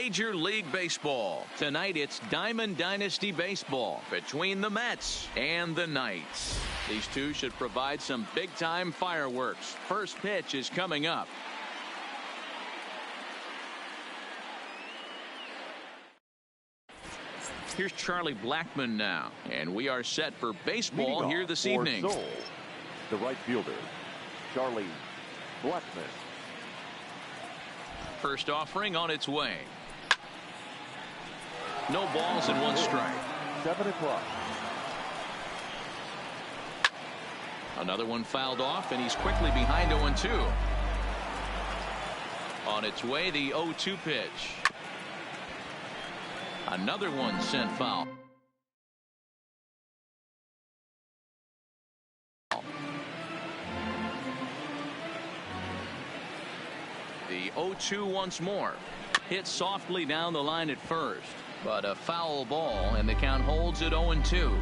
Major League Baseball. Tonight it's Diamond Dynasty Baseball between the Mets and the Knights. These two should provide some big-time fireworks. First pitch is coming up. Here's Charlie Blackmon now, and we are set for baseball here this evening. The right fielder, Charlie Blackmon. First offering on its way. No balls and one strike. 7 o'clock. Another one fouled off, and he's quickly behind 0-2. On its way, the 0-2 pitch. Another one sent foul. The 0-2 once more. Hit softly down the line at first, but a foul ball, and the count holds at 0-2.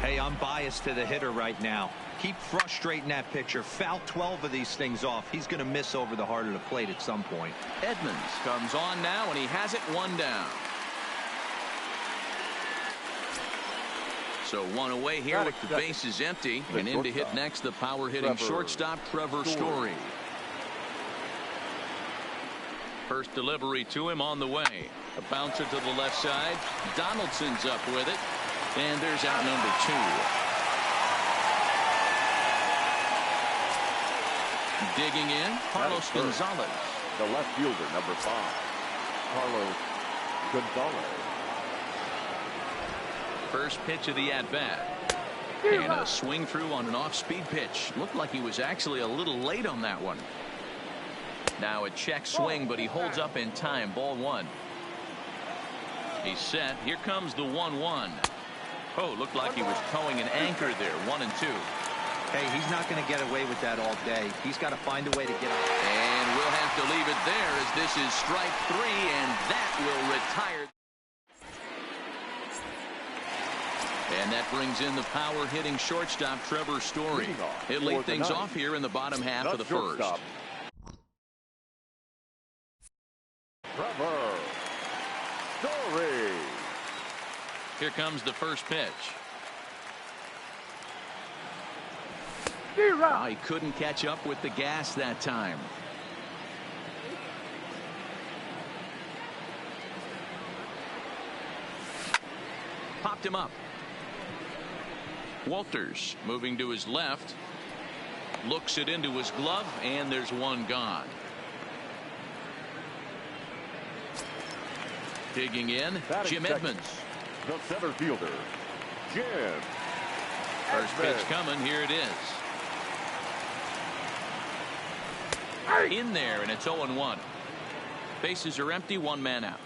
Hey, I'm biased to the hitter right now. Keep frustrating that pitcher. Foul 12 of these things off. He's going to miss over the heart of the plate at some point. Edmonds comes on now, and he has it one down. So one away here with the bases empty, and in to hit next the power hitting shortstop Trevor Story. First delivery to him on the way. A bouncer to the left side. Donaldson's up with it. And there's out number 2. Digging in, Carlos Gonzalez. The left fielder, number 5, Carlos Gonzalez. First pitch of the at-bat. And a swing through on an off-speed pitch. Looked like he was actually a little late on that one. Now a check swing, but he holds up in time. Ball 1. He's set. Here comes the 1-1. Oh, looked like he was towing an anchor there. 1-2. Hey, he's not going to get away with that all day. He's got to find a way to get out. And we'll have to leave it there as this is strike 3, and that will retire. And that brings in the power hitting shortstop Trevor Story. He'll lead things off here in the bottom half of the first. Trevor Story. Here comes the first pitch. Oh, he couldn't catch up with the gas that time. Popped him up. Walters moving to his left. Looks it into his glove, and there's one gone. Digging in, Jim Edmonds. The center fielder, Jim. First pitch coming. Here it is. In there, and it's 0-1. Bases are empty, one man out.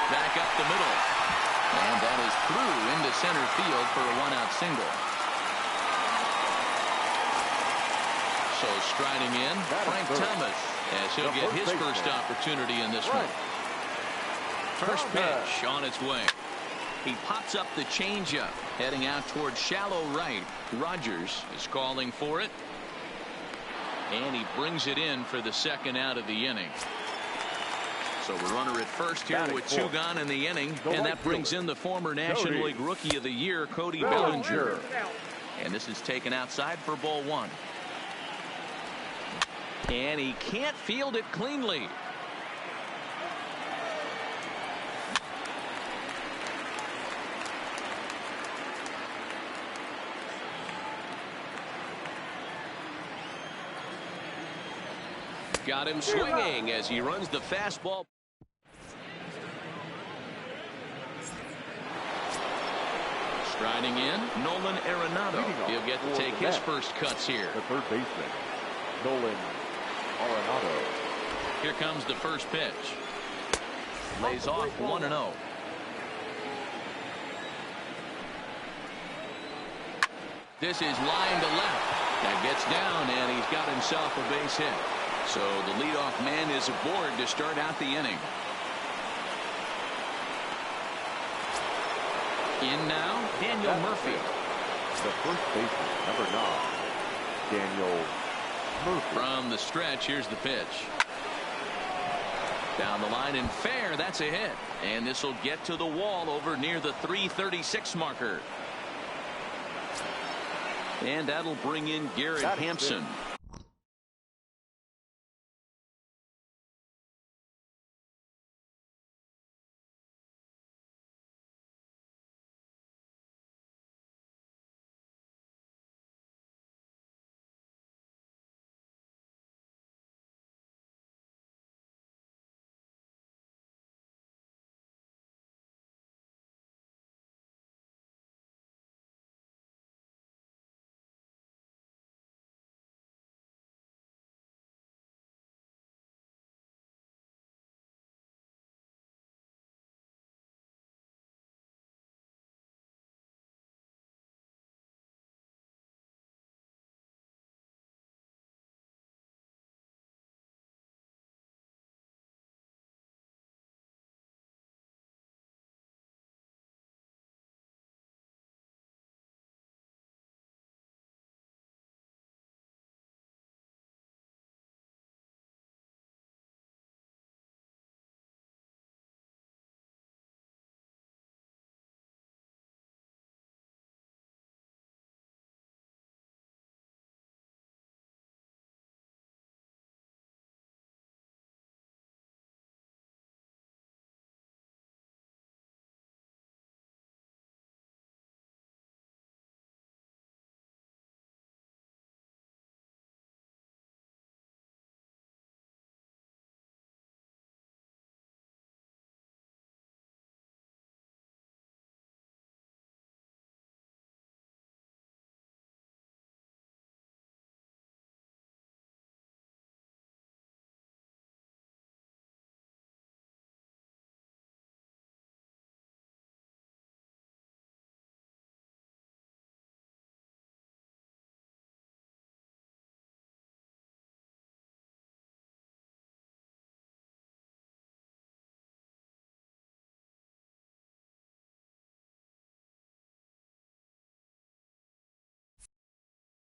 Back up the middle. And that is through into center field for a one-out single. So striding in, Frank Thomas, as he'll get his first opportunity in this one. First pitch on its way. He pops up the changeup, heading out towards shallow right. Rogers is calling for it. And he brings it in for the second out of the inning. So we're runner at first here with 2 gone in the inning. And that brings in the former National League Rookie of the Year, Cody Bellinger. And this is taken outside for ball 1. And he can't field it cleanly. Got him swinging as he runs the fastball. Striding in, Nolan Arenado. He'll get to take his first cuts here. The third baseman, Nolan Arenado. Here comes the first pitch. Lays off 1-0. This is line to left. That gets down, and he's got himself a base hit. So the leadoff man is aboard to start out the inning. In now, Daniel Murphy. The first baseman, number 9, Daniel From the stretch, here's the pitch. Down the line and fair, that's a hit. And this will get to the wall over near the 336 marker. And that'll bring in Garrett Hampson.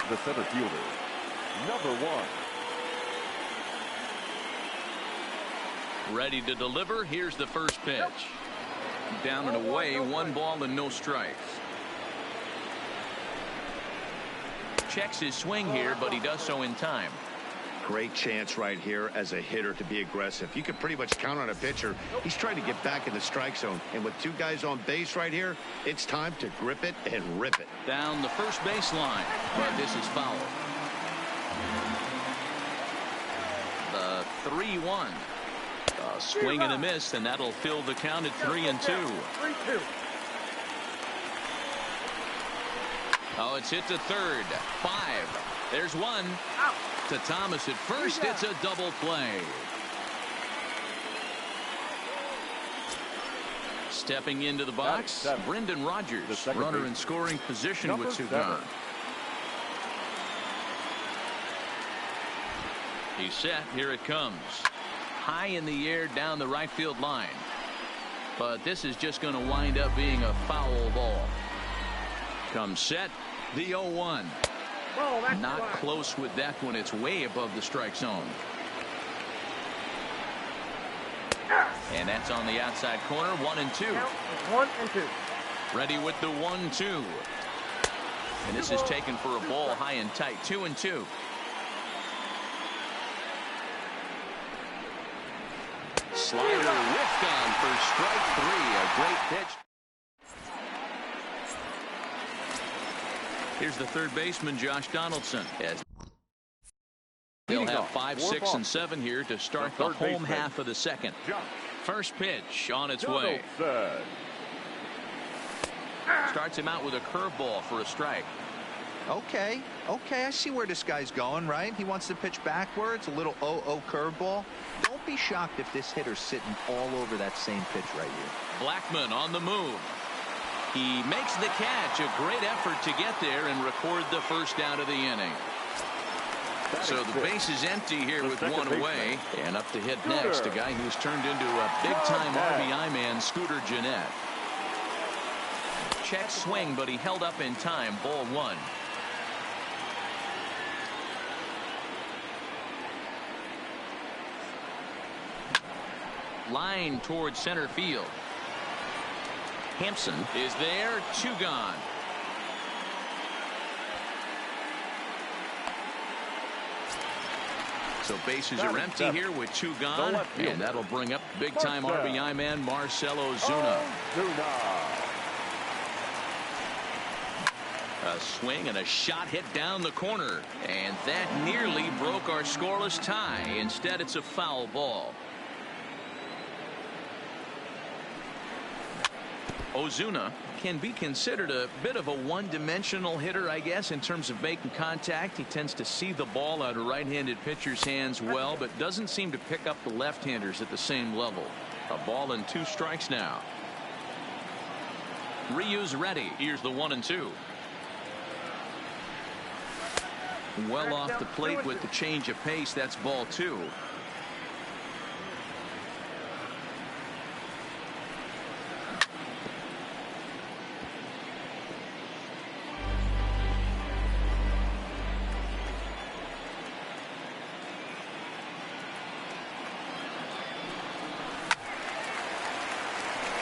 The center fielder, number 1. Ready to deliver. Here's the first pitch. Down and away, 1 ball and no strikes. Checks his swing here, but he does so in time. Great chance right here as a hitter to be aggressive. You can pretty much count on a pitcher. He's trying to get back in the strike zone. And with 2 guys on base right here, it's time to grip it and rip it. Down the first baseline, but this is foul. The 3-1. A swing and a miss, and that'll fill the count at 3-2. 3-2. Oh, it's hit to third. 5. There's 1. Out. To Thomas at first. It's a double play. Stepping into the box, Brendan Rodgers, runner in scoring position with 2 gone. He's set. Here it comes. High in the air down the right field line. But this is just going to wind up being a foul ball. Comes set. The 0-1. Not close with that one. It's way above the strike zone. And that's on the outside corner. 1-2. 1-2. Ready with the 1-2. And this is taken for a ball high and tight. 2-2. Slider whiffed on for strike 3. A great pitch. Here's the third baseman, Josh Donaldson. As they'll have 5, 6, and 7 here to start the home half of the second. First pitch on its way. Starts him out with a curveball for a strike. Okay, I see where this guy's going, right? He wants to pitch backwards, a little 0-0 curveball. Don't be shocked if this hitter's sitting all over that same pitch right here. Blackmon on the move. He makes the catch. A great effort to get there and record the first out of the inning. So the base is empty here with 1 away. And up to hit next, a guy who's turned into a big-time RBI man, Scooter Gennett. Check swing, but he held up in time. Ball 1. line towards center field. Hampson is there, 2 gone. So bases are empty here with 2 gone, and that'll bring up big-time RBI man Marcell Ozuna. A swing and a shot hit down the corner, and that nearly broke our scoreless tie. Instead, it's a foul ball. Ozuna can be considered a bit of a one-dimensional hitter, I guess, in terms of making contact. He tends to see the ball out of right-handed pitchers' hands well, but doesn't seem to pick up the left-handers at the same level. A ball and 2 strikes now. Ryu's ready. Here's the 1-2. Well off the plate with the change of pace. That's ball 2.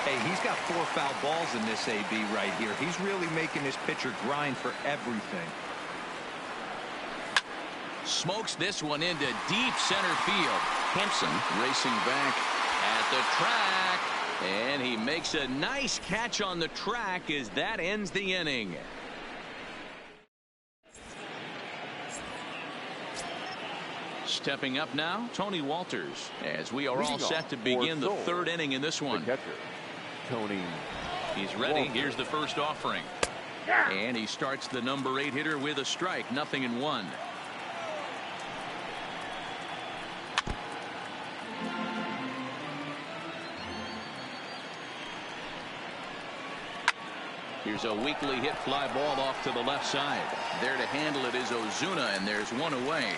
Hey, he's got 4 foul balls in this AB right here. He's really making this pitcher grind for everything. Smokes this one into deep center field. Hampson racing back at the track, and he makes a nice catch on the track as that ends the inning. Stepping up now, Tony Walters, as we are all set to begin the 3rd inning in this one. Tony. He's ready. Here's the first offering. And he starts the number 8 hitter with a strike. 0-1. Here's a weakly hit fly ball off to the left side. There to handle it is Ozuna, and there's 1 away.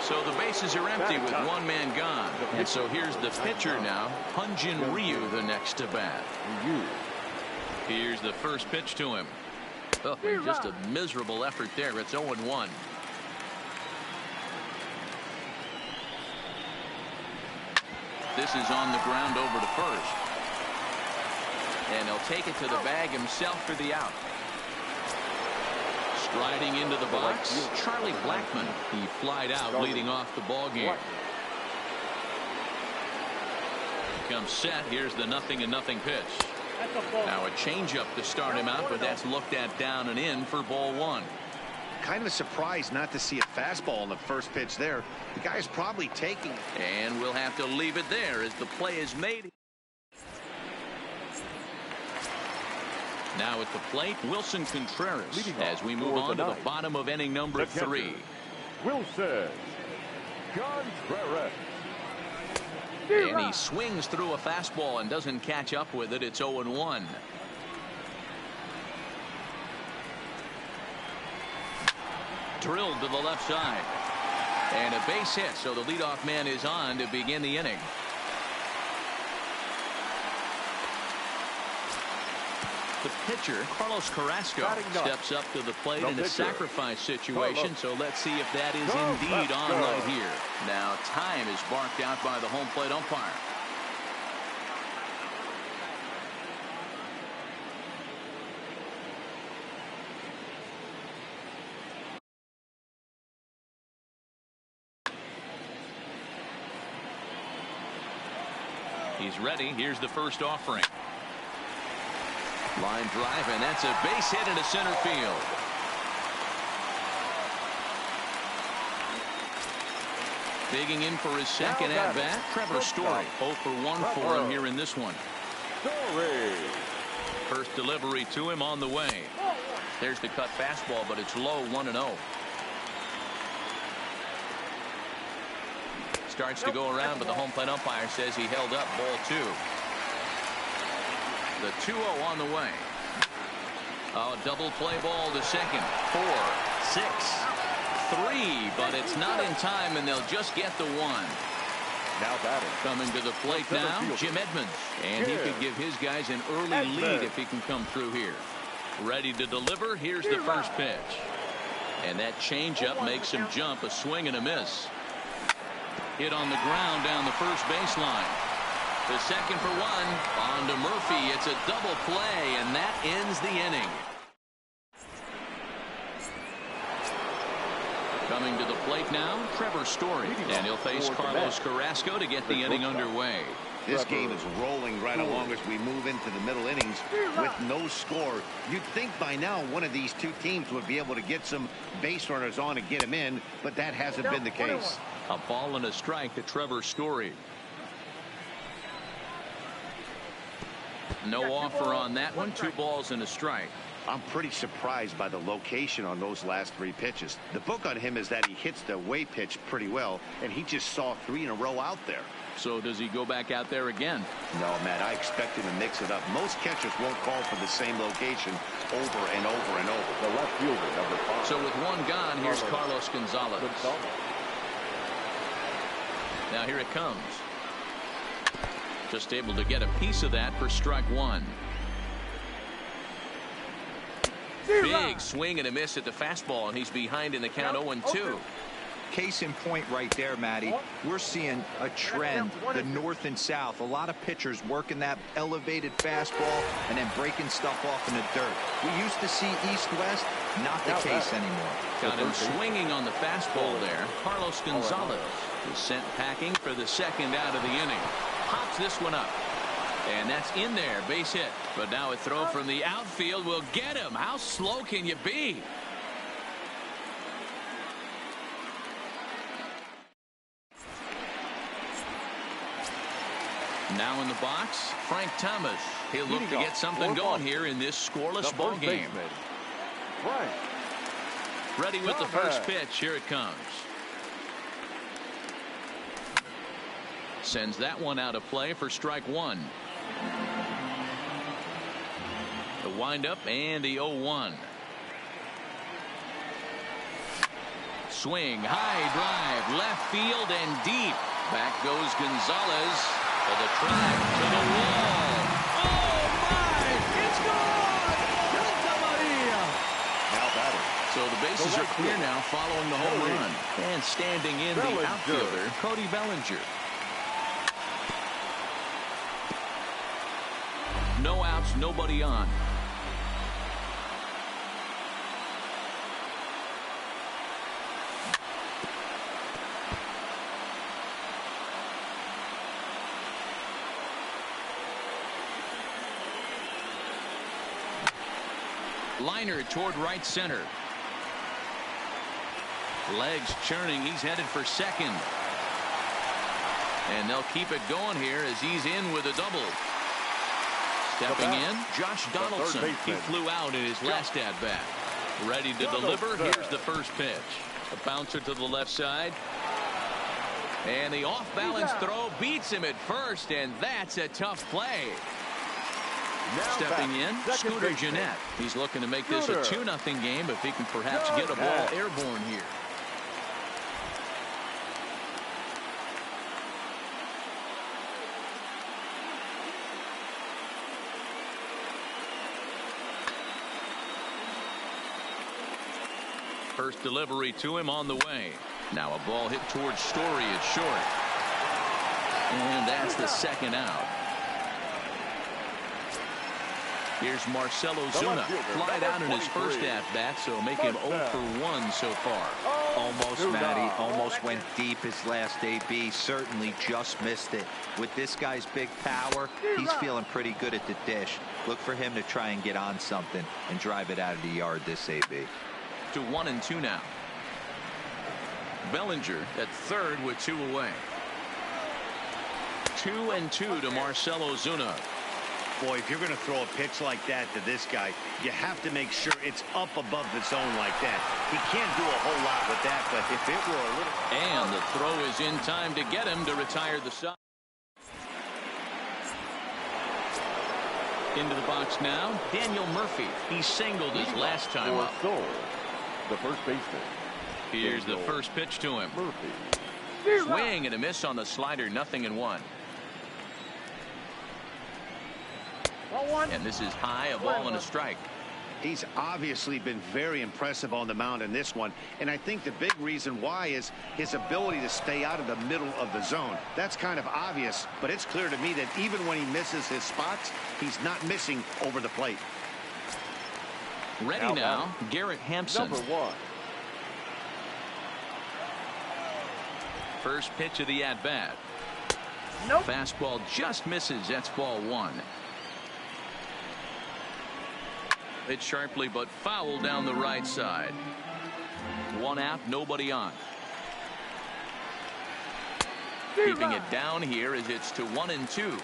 So the bases are empty with 1 man gone. And so here's the pitcher now, Hyun-Jin Ryu, the next to bat. Here's the first pitch to him. Oh, just a miserable effort there. It's 0-1. This is on the ground over to first. And he'll take it to the bag himself for the out. Striding into the box, Charlie Blackmon. He flied out, leading off the ball game. Comes set. Here's the 0-0 pitch. Now a changeup to start him out, but that's looked at down and in for ball 1. Kind of surprised not to see a fastball in the first pitch there. The guy's probably taking it. And we'll have to leave it there as the play is made. Now at the plate, Wilson Contreras, as we move on to the bottom of inning number 3. Wilson Contreras. And he swings through a fastball and doesn't catch up with it. It's 0-1. Drilled to the left side. And a base hit, so the leadoff man is on to begin the inning. The pitcher, Carlos Carrasco, steps up to the plate in a sacrifice situation, so let's see if that is indeed on right here. Now time is barked out by the home plate umpire. He's ready. Here's the first offering. Line drive, and that's a base hit into center field. Digging in for his second at-bat, Trevor Story. 0 for 1 for him here in this one. First delivery to him on the way. There's the cut fastball, but it's low, 1-0. Starts to go around, but the home plate umpire says he held up, ball 2. The 2-0 on the way. A double play ball to second. 4, 6, 3, but it's not in time, and they'll just get the 1. Now batting. Coming to the plate now, Jim Edmonds. And he could give his guys an early lead if he can come through here. Ready to deliver. Here's the first pitch. And that changeup makes him jump. A swing and a miss. Hit on the ground down the first baseline. The second for one. On to Murphy. It's a double play, and that ends the inning. Coming to the plate now, Trevor Story. And he'll face Carlos Carrasco to get the inning underway. This game is rolling right along as we move into the middle innings with no score. You'd think by now one of these two teams would be able to get some base runners on and get them in, but that hasn't been the case. A ball and a strike to Trevor Story. No offer on that one. 2 balls and a strike. I'm pretty surprised by the location on those last 3 pitches. The book on him is that he hits the away pitch pretty well, and he just saw 3 in a row out there. So does he go back out there again? No, Matt, I expect him to mix it up. Most catchers won't call for the same location over and over and over. The left fielder, number 5. So with one gone, here's Carlos Gonzalez. Now here it comes. Just able to get a piece of that for strike 1. Big swing and a miss at the fastball, and he's behind in the count 0-2. Case in point right there, Matty. We're seeing a trend, the north and south. A lot of pitchers working that elevated fastball and then breaking stuff off in the dirt. We used to see east-west, not the case anymore. Got him swinging on the fastball there. Carlos Gonzalez is sent packing for the second out of the inning. Pops this one up. And that's in there, base hit. But now a throw from the outfield will get him. How slow can you be? Now in the box, Frank Thomas. He'll look to get something going here in this scoreless ball game. Ready with the first pitch. Here it comes. Sends that one out of play for strike 1. The windup and the 0-1. Swing, high drive, left field and deep. Back goes Gonzalez for the track to the wall. Oh my! It's gone! Santa Maria! How about it? So the bases are clear now following the home run. And standing in the outfielder, Cody Bellinger. No outs, nobody on. Liner toward right center. Legs churning. He's headed for second. And they'll keep it going here as he's in with a double. Stepping in, Josh Donaldson. He flew out in his last at-bat. Ready to deliver. Here's the first pitch. A bouncer to the left side. And the off-balance throw beats him at first, and that's a tough play. Stepping in, Scooter Gennett. He's looking to make this a 2-0 game if he can perhaps get a ball airborne here. First delivery to him on the way. Now a ball hit towards Story at short. And that's the second out. Here's Marcell Ozuna. Flied out in his first at-bat, so make him 0 for 1 so far. Almost, Matty. Almost went deep his last AB. Certainly just missed it. With this guy's big power, he's feeling pretty good at the dish. Look for him to try and get on something and drive it out of the yard this AB. To 1-2 now. Bellinger at third with 2 away. 2-2 to Marcell Ozuna. Boy, if you're going to throw a pitch like that to this guy, you have to make sure it's up above the zone like that. He can't do a whole lot with that, but if it were a little... And the throw is in time to get him to retire the side. Into the box now, Daniel Murphy. He singled his last time up. The first baseman. Here's the first pitch to him. Murphy. Swing and a miss on the slider, 0-1. And this is high, a ball and a strike. He's obviously been very impressive on the mound in this one, and I think the big reason why is his ability to stay out of the middle of the zone. That's kind of obvious, but it's clear to me that even when he misses his spots, he's not missing over the plate. Ready now, Garrett Hampson. Number 1. First pitch of the at-bat. Nope. Fastball just misses. That's ball 1. Hit sharply but foul down the right side. 1 out, nobody on. Keeping it down here as it's to 1-2.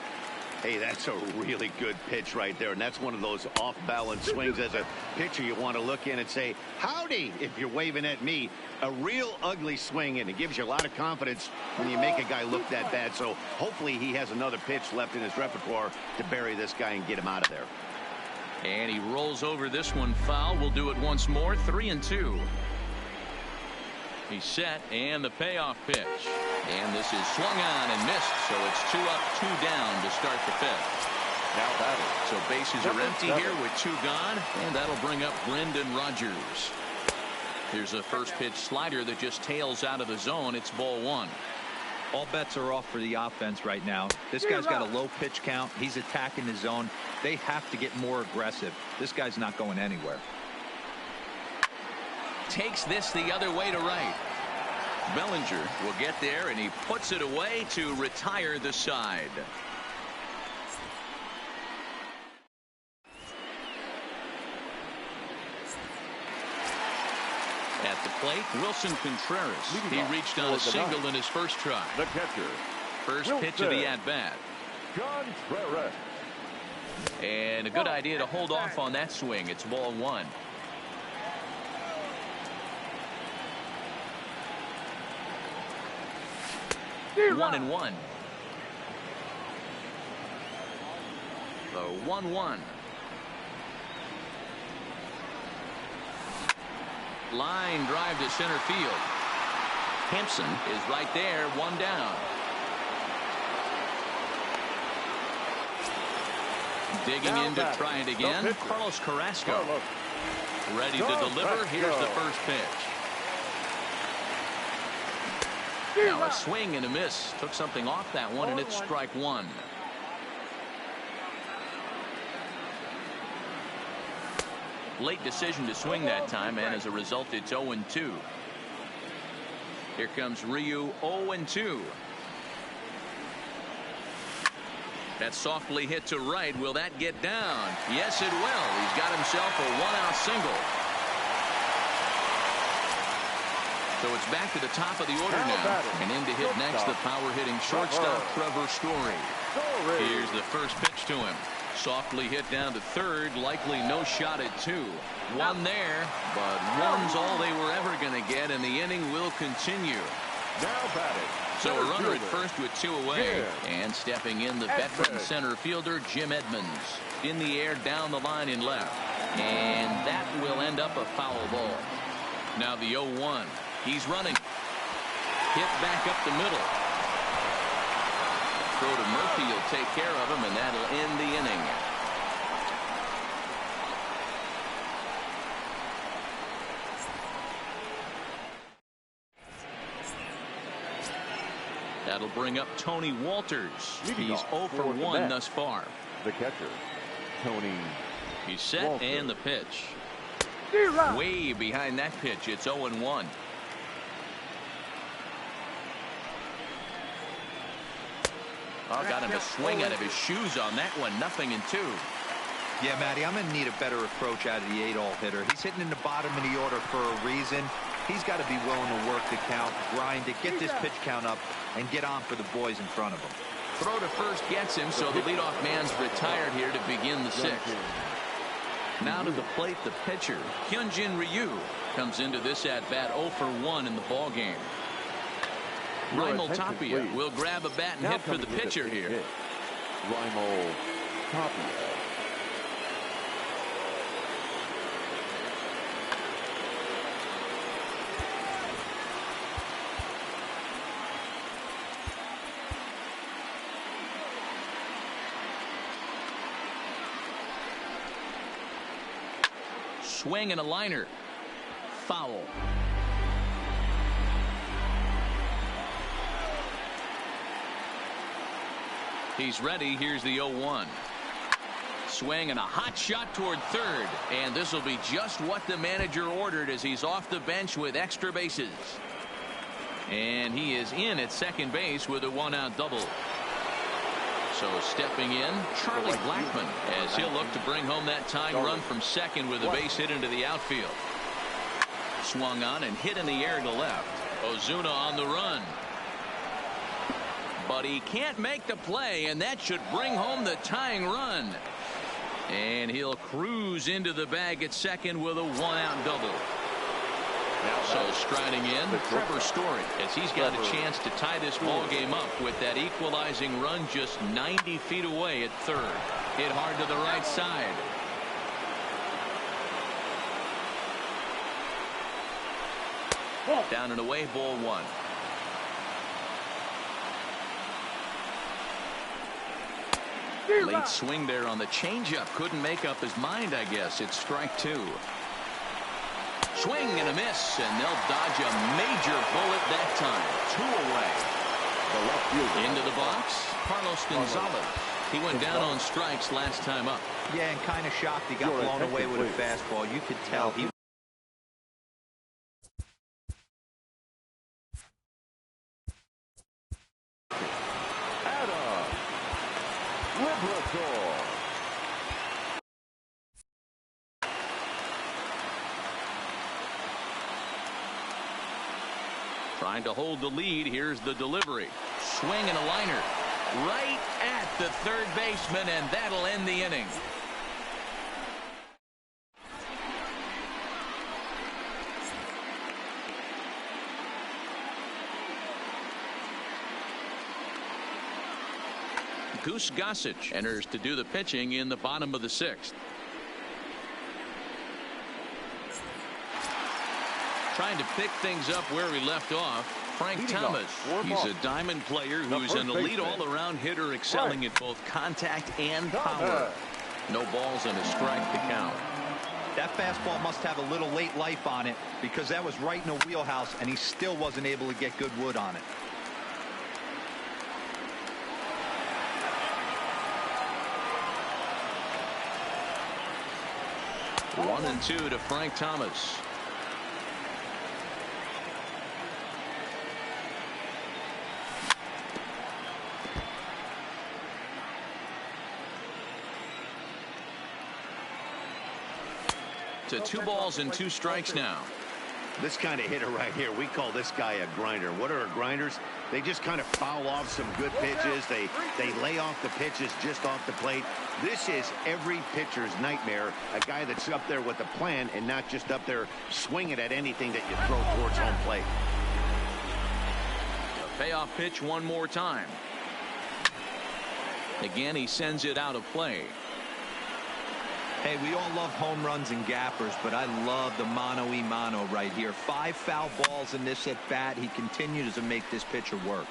Hey, that's a really good pitch right there, and that's one of those off-balance swings. As a pitcher, you want to look in and say, howdy, if you're waving at me. A real ugly swing, and it gives you a lot of confidence when you make a guy look that bad. So hopefully he has another pitch left in his repertoire to bury this guy and get him out of there. And he rolls over this one foul. We'll do it once more. 3-2. He's set, and the payoff pitch. And this is swung on and missed, so it's 2 up, 2 down to start the 5th. Now batting. So bases are empty here with 2 gone, and that'll bring up Brendan Rodgers. Here's a first pitch slider that just tails out of the zone. It's ball 1. All bets are off for the offense right now. This guy's got a low pitch count. He's attacking the zone. They have to get more aggressive. This guy's not going anywhere. Takes this the other way to right. Bellinger will get there, and he puts it away to retire the side. At the plate, Wilson Contreras. He reached on a single in his first try. The catcher. First pitch of the at-bat. Contreras. And a good idea to hold off on that swing. It's ball 1. One and 1. The 1-1. Line drive to center field. Hampson is right there, 1 down. Digging in to try it again. Carlos Carrasco. Ready to deliver. Here's the first pitch. Now a swing and a miss. Took something off that one, and it's strike 1. Late decision to swing that time, and as a result, it's 0-2. Here comes Ryu, 0-2. That's softly hit to right. Will that get down? Yes, it will. He's got himself a 1-out single. So it's back to the top of the order now. And in to hit next, the power-hitting shortstop, Trevor Story. Here's the first pitch to him. Softly hit down to third. Likely no shot at 2. 1 there, but 1's all they were ever going to get, and the inning will continue. Now batting. So a runner at first with 2 away. And stepping in, the veteran center fielder, Jim Edmonds. In the air, down the line in left. And that will end up a foul ball. Now the 0-1. He's running. Hit back up the middle. Throw to Murphy. He'll take care of him, and that'll end the inning. That'll bring up Tony Walters. He's 0 for 1 thus far. The catcher, Tony. He's set, Walters. and the pitch. Way behind that pitch. It's 0-1. Oh, got him to swing out of his shoes on that one. 0-2. Yeah, Matty, I'm going to need a better approach out of the 8-all hitter. He's hitting in the bottom of the order for a reason. He's got to be willing to work the count, grind it, get this pitch count up, and get on for the boys in front of him. Throw to first gets him, so the leadoff man's retired here to begin the 6th. Now to the plate, the pitcher, Hyunjin Ryu, comes into this at-bat 0 for 1 in the ballgame. Raimel Tapia will grab a bat and hit for the pitcher here. Raimel Tapia. swing and a liner. Foul. He's ready. Here's the 0-1. Swing and a hot shot toward third. And this will be just what the manager ordered as he's off the bench with extra bases. And he is in at second base with a one-out double. So stepping in, Charlie Blackmon, as he'll look to bring home that tying run from second with a base hit into the outfield. Swung on and hit in the air to left. Ozuna on the run. But he can't make the play, and that should bring home the tying run. And he'll cruise into the bag at second with a one-out double. So striding in, Trevor Story, as he's got a chance to tie this ball game up with that equalizing run just 90 feet away at third. Hit hard to the right side. Down and away, ball one. Late swing there on the changeup. Couldn't make up his mind, I guess. It's strike two. Swing and a miss, and they'll dodge a major bullet that time. Two away. Into the box, Carlos Gonzalez. He went down on strikes last time up. Yeah, and kind of shocked he got blown away with a fastball. You could tell he trying to hold the lead. Here's the delivery. Swing and a liner. Right at the third baseman, and that'll end the inning. Goose Gossage enters to do the pitching in the bottom of the sixth. Trying to pick things up where he left off. Frank Thomas. He's a diamond player who's an elite all-around hitter, excelling at both contact and power. No balls and a strike to count. That fastball must have a little late life on it, because that was right in the wheelhouse, and he still wasn't able to get good wood on it. One and two to Frank Thomas. To 2 balls and 2 strikes now. This kind of hitter right here, we call this guy a grinder. What are grinders? They just kind of foul off some good pitches. They lay off the pitches just off the plate. This is every pitcher's nightmare. A guy that's up there with a plan and not just up there swinging at anything that you throw towards home plate. A payoff pitch one more time. Again, he sends it out of play. Hey, we all love home runs and gappers, but I love the mano-y-mano right here. 5 foul balls in this at-bat. He continues to make this pitcher work.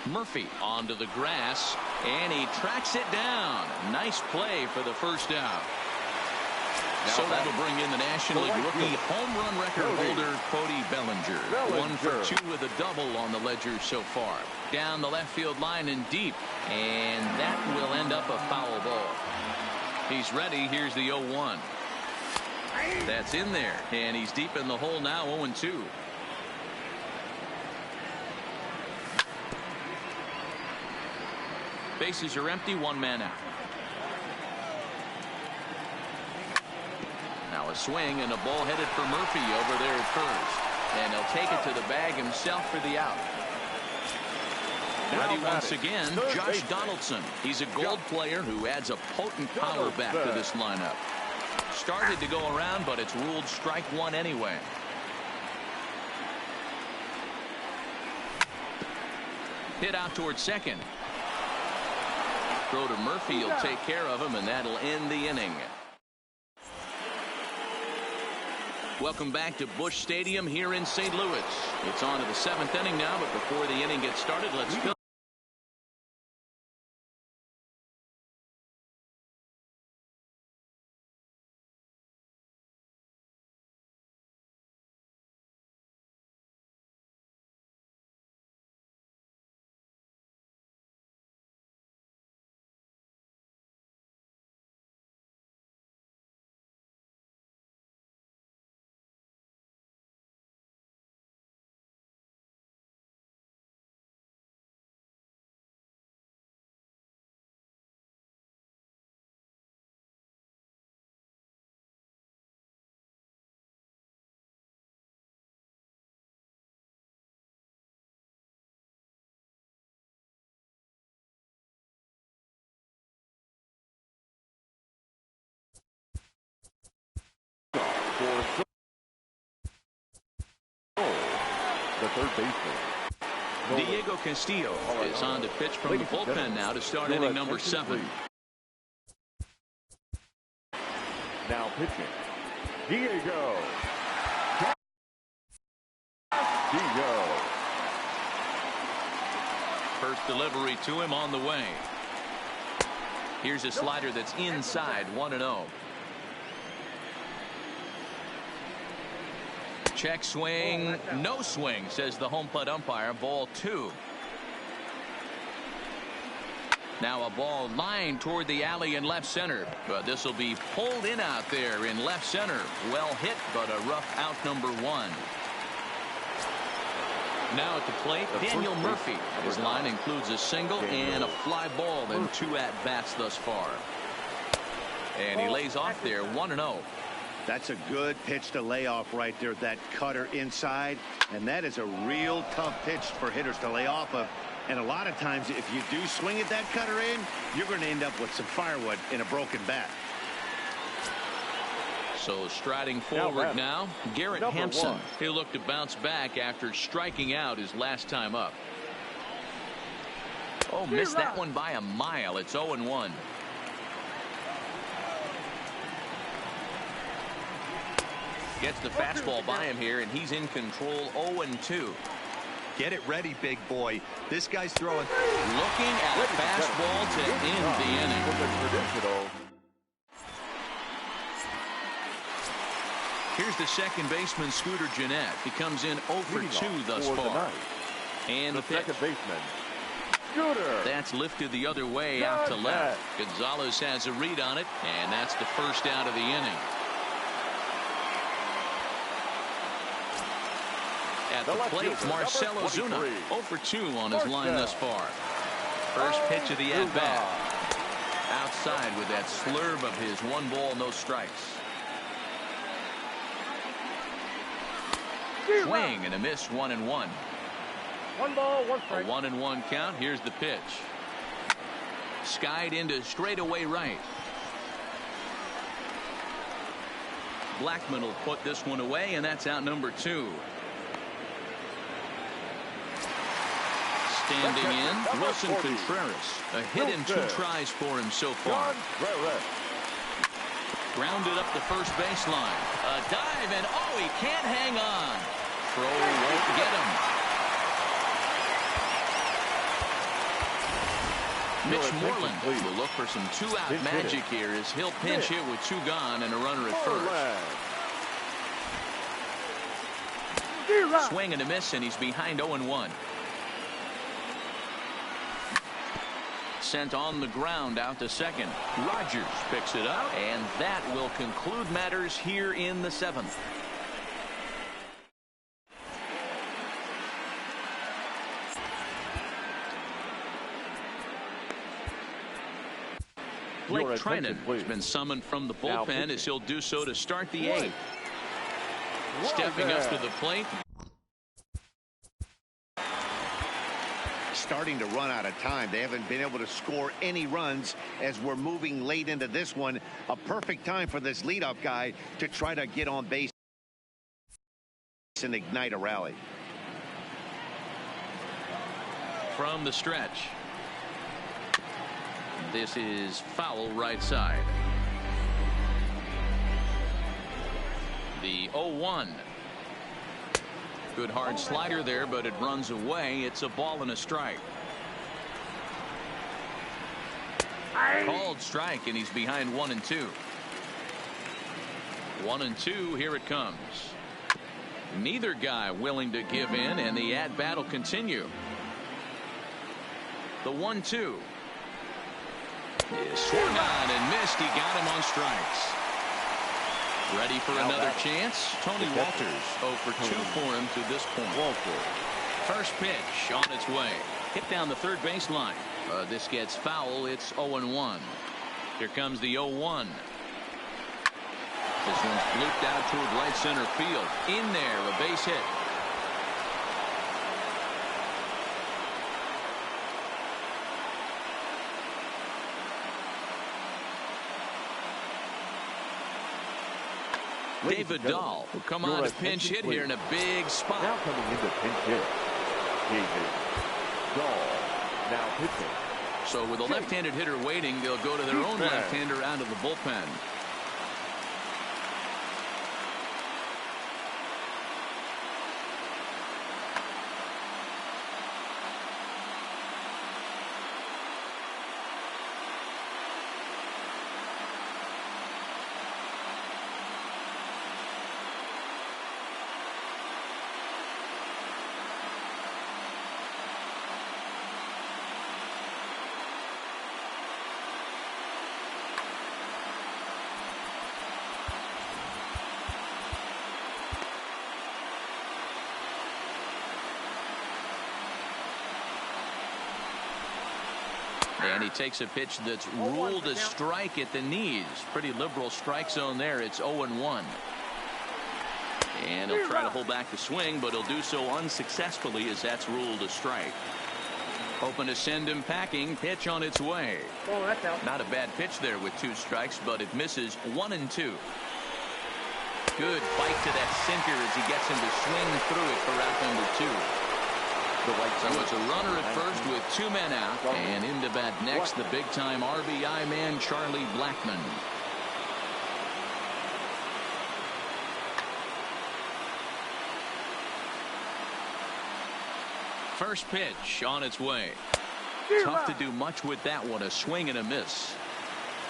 Murphy onto the grass, and he tracks it down. Nice play for the first out. So that'll bring in the National League rookie home run record holder, Cody Bellinger. 1 for 2 with a double on the ledger so far. Down the left field line and deep, and that will end up a foul ball. He's ready. Here's the 0-1. That's in there, and he's deep in the hole now. 0-2. Bases are empty. 1 man out. Now a swing and a ball headed for Murphy over there at first, and he'll take it to the bag himself for the out. Ready once again, Josh Donaldson. He's a gold player who adds a potent power back to this lineup. Started to go around, but it's ruled strike one anyway. Hit out towards second. Throw to Murphy. He'll take care of him, and that'll end the inning. Welcome back to Busch Stadium here in St. Louis. It's on to the 7th inning now, but before the inning gets started, let's go. third baseman. Diego Castillo is on to pitch from the bullpen now to start inning number 7. Now pitching, Diego. First delivery to him on the way. Here's a slider that's inside, 1-0. Check swing, no swing, says the home plate umpire. Ball 2. Now a ball lined toward the alley in left center, but this will be pulled in out there in left center. Well hit, but a rough out, number 1. Now at the plate, Daniel Murphy. His line includes a single and a fly ball in 2 at-bats thus far. And he lays off there, 1-0. That's a good pitch to lay off right there, that cutter inside. And that is a real tough pitch for hitters to lay off of. And a lot of times, if you do swing at that cutter in, you're going to end up with some firewood in a broken bat. So striding forward now, Garrett Hampson. He'll look to bounce back after striking out his last time up. Oh, missed that one by a mile. It's 0-1. Gets the fastball by him here, and he's in control. 0-2. Get it ready, big boy. This guy's throwing. Looking at a fastball to end the inning. Here's the second baseman, Scooter Gennett. He comes in 0 for 2 thus far. And the pitch. Second baseman, Scooter. That's lifted the other way out to left. Gonzalez has a read on it, and that's the first out of the inning. At the plate, Marcell Ozuna, 0 for 2 on his line thus far. First pitch of the at-bat. Outside with that slurve of his 1 ball, no strikes. Swing and a miss, 1-1. 1 ball, 1 strike. A 1-1 count. Here's the pitch. Skied into straightaway right. Blackman will put this one away, and that's out number 2. Standing in, Wilson Contreras. A hit in 2 tries for him so far. Grounded up the first baseline. A dive, and oh, he can't hang on. Throw won't get him. Mitch Moreland will look for some 2-out magic here as he'll pinch hit with 2 gone and a runner at first. Swing and a miss, and he's behind 0-1. Sent on the ground out to second. Rogers picks it up, and that will conclude matters here in the 7th. Blake Trinan has been summoned from the bullpen as he'll do so to start the 8th. Stepping up to the plate. Starting to run out of time. They haven't been able to score any runs as we're moving late into this one. A perfect time for this leadoff guy to try to get on base and ignite a rally. From the stretch. This is foul right side. The 0-1. Good hard slider there, but it runs away. It's a ball and a strike. Called strike, and he's behind 1-2. 1-2. Here it comes. Neither guy willing to give in, and the at-bat will continue. The 1-2. Swung on and missed. He got him on strikes. Ready for another chance? Tony Walters 0 for 2 for him to this point. First pitch on its way. Hit down the third baseline. This gets foul. It's 0-1. Here comes the 0-1. This one's blooped out toward right center field. In there, a base hit. David Dahl will come on to pinch hit here in a big spot. Now coming into pinch hit, David Dahl now pitching. So with a left-handed hitter waiting, they'll go to their own left-hander out of the bullpen. And he takes a pitch that's ruled a strike at the knees. Pretty liberal strike zone there. It's 0-1. And he'll try to hold back the swing, but he'll do so unsuccessfully as that's ruled a strike. Hoping to send him packing. Pitch on its way. Not a bad pitch there with 2 strikes, but it misses 1-2. Good bite to that sinker as he gets him to swing through it for out number 2. So it's a runner at first with 2 men out, and into bat next, the big-time RBI man, Charlie Blackmon. First pitch on its way. Tough to do much with that one, a swing and a miss.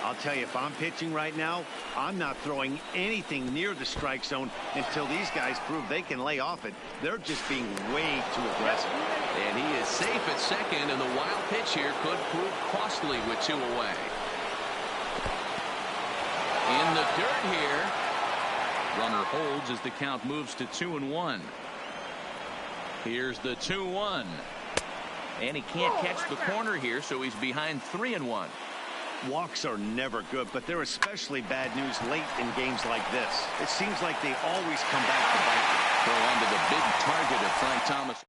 I'll tell you, if I'm pitching right now, I'm not throwing anything near the strike zone until these guys prove they can lay off it. They're just being way too aggressive. And he is safe at second, and the wild pitch here could prove costly with 2 away. In the dirt here. Runner holds as the count moves to 2-1. Here's the 2-1. And he can't catch the corner here, so he's behind 3-1. Walks are never good, but they're especially bad news late in games like this. It seems like they always come back to bite them. Throw onto the big target of Frank Thomas.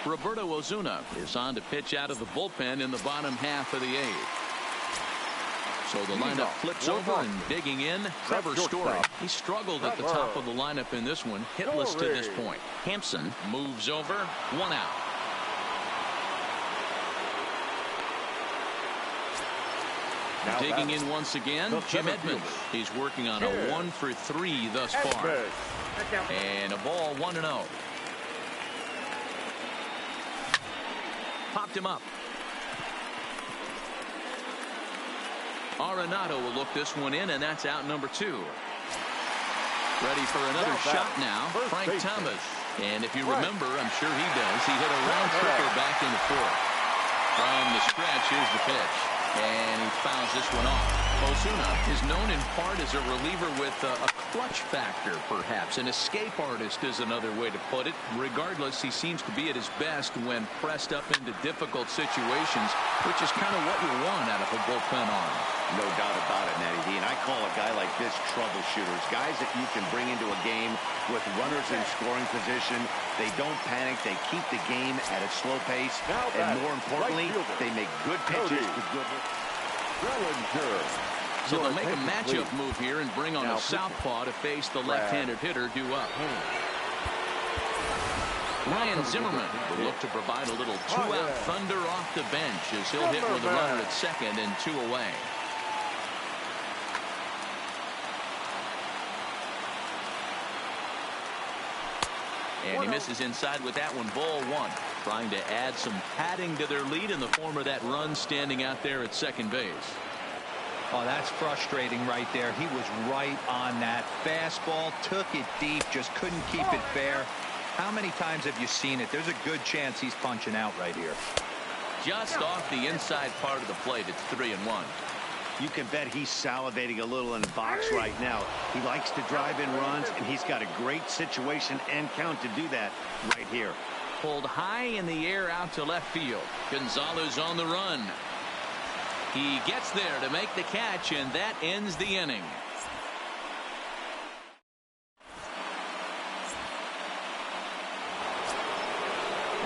Roberto Ozuna is on to pitch out of the bullpen in the bottom half of the 8th. So the lineup flips over and digging in, Trevor Story. He struggled at the top of the lineup in this one, hitless to this point. Hampson moves over, 1 out. Now digging in once again, Jim Edmonds. He's working on a 1-for-3 thus far. And a ball 1-0. Popped him up. Arenado will look this one in, and that's out number 2. Ready for another shot now, Frank Thomas. And if you remember, I'm sure he does, he hit a round tripper back in the 4th. From the stretch, here's the pitch. And he fouls this one off. Ozuna is known in part as a reliever with a clutch factor, perhaps. An escape artist is another way to put it. Regardless, he seems to be at his best when pressed up into difficult situations, which is kind of what you want out of a bullpen arm. No doubt about it, Natty D. And I call a guy like this troubleshooters. Guys that you can bring into a game with runners in scoring position. They don't panic. They keep the game at a slow pace. And more importantly, they make good pitches to good. So they'll make a matchup move here and bring on a southpaw to face the left-handed hitter due up. Ryan Zimmerman will look to provide a little 2-out thunder off the bench as he'll hit with a runner at second and 2 away. And he misses inside with that one, ball 1. Trying to add some padding to their lead in the form of that run standing out there at second base. Oh, that's frustrating right there. He was right on that. Fastball, took it deep, just couldn't keep it fair. How many times have you seen it? There's a good chance he's punching out right here. Just off the inside part of the plate. It's 3-1. You can bet he's salivating a little in the box right now. He likes to drive in runs, and he's got a great situation and count to do that right here. Pulled high in the air out to left field. Gonzalez on the run. He gets there to make the catch, and that ends the inning.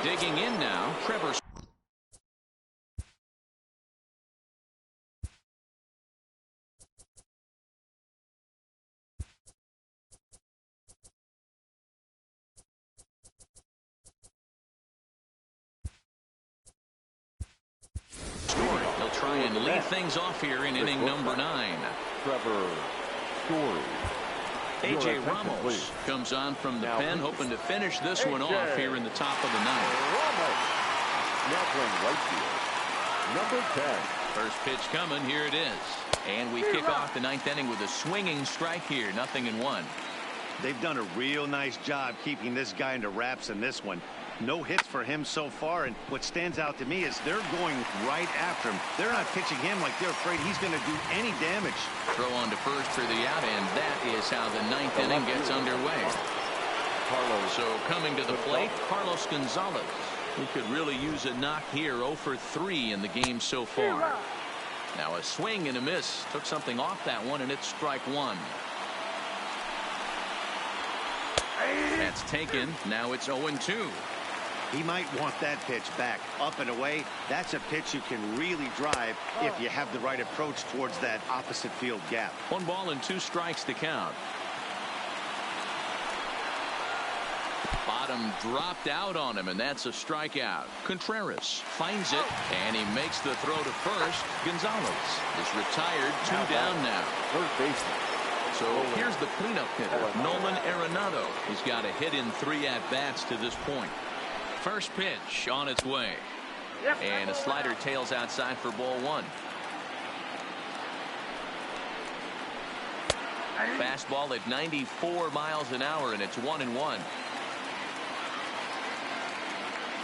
Digging in now, Trevor try and lead things off here in inning number 9. Trevor Story. A.J. Ramos comes on from the pen, hoping to finish this one off here in the top of the 9th. Now playing right field, number 10. First pitch coming. Here it is. And we kick off the 9th inning with a swinging strike here. 0-1. They've done a real nice job keeping this guy into wraps in this one. No hits for him so far, and what stands out to me is they're going right after him. They're not pitching him like they're afraid he's going to do any damage. Throw on to first for the out, and that is how the 9th inning gets underway. So coming to the plate, Carlos Gonzalez, who could really use a knock here. 0 for 3 in the game so far. Now a swing and a miss. Took something off that one, and it's strike 1. That's taken. Now it's 0-2. He might want that pitch back, up and away. That's a pitch you can really drive if you have the right approach towards that opposite field gap. 1 ball and 2 strikes to count. Bottom dropped out on him, and that's a strikeout. Contreras finds it, and he makes the throw to first. Gonzalez is retired. 2 down now. First baseman. So here's the cleanup hitter, Nolan Arenado. He's got a hit in 3 at-bats to this point. First pitch on its way. And a slider tails outside for ball 1. Fastball at 94 miles an hour, and it's 1-1.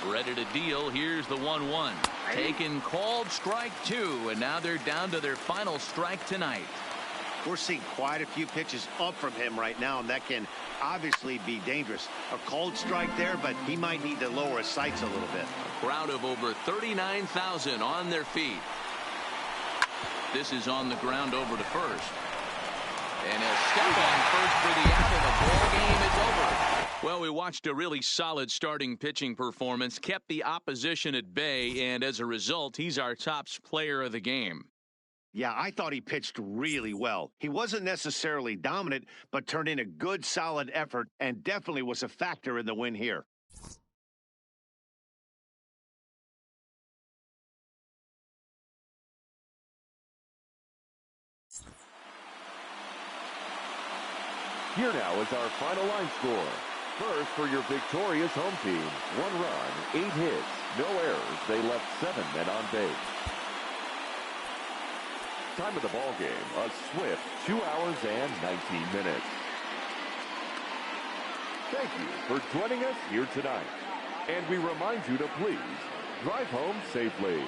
Ready to deal. Here's the 1-1. Taken, called, strike 2, and now they're down to their final strike tonight. We're seeing quite a few pitches up from him right now, and that can obviously be dangerous. A cold strike there, but he might need to lower his sights a little bit. A crowd of over 39,000 on their feet. This is on the ground over to first. And a step on first for the out, and the ball game is over. Well, we watched a really solid starting pitching performance, kept the opposition at bay, and as a result, he's our top player of the game. Yeah, I thought he pitched really well. He wasn't necessarily dominant, but turned in a good, solid effort and definitely was a factor in the win here. Here now is our final line score. First, for your victorious home team, 1 run, 8 hits, no errors. They left 7 men on base. Time of the ball game, a swift 2 hours and 19 minutes. Thank you for joining us here tonight. And we remind you to please drive home safely.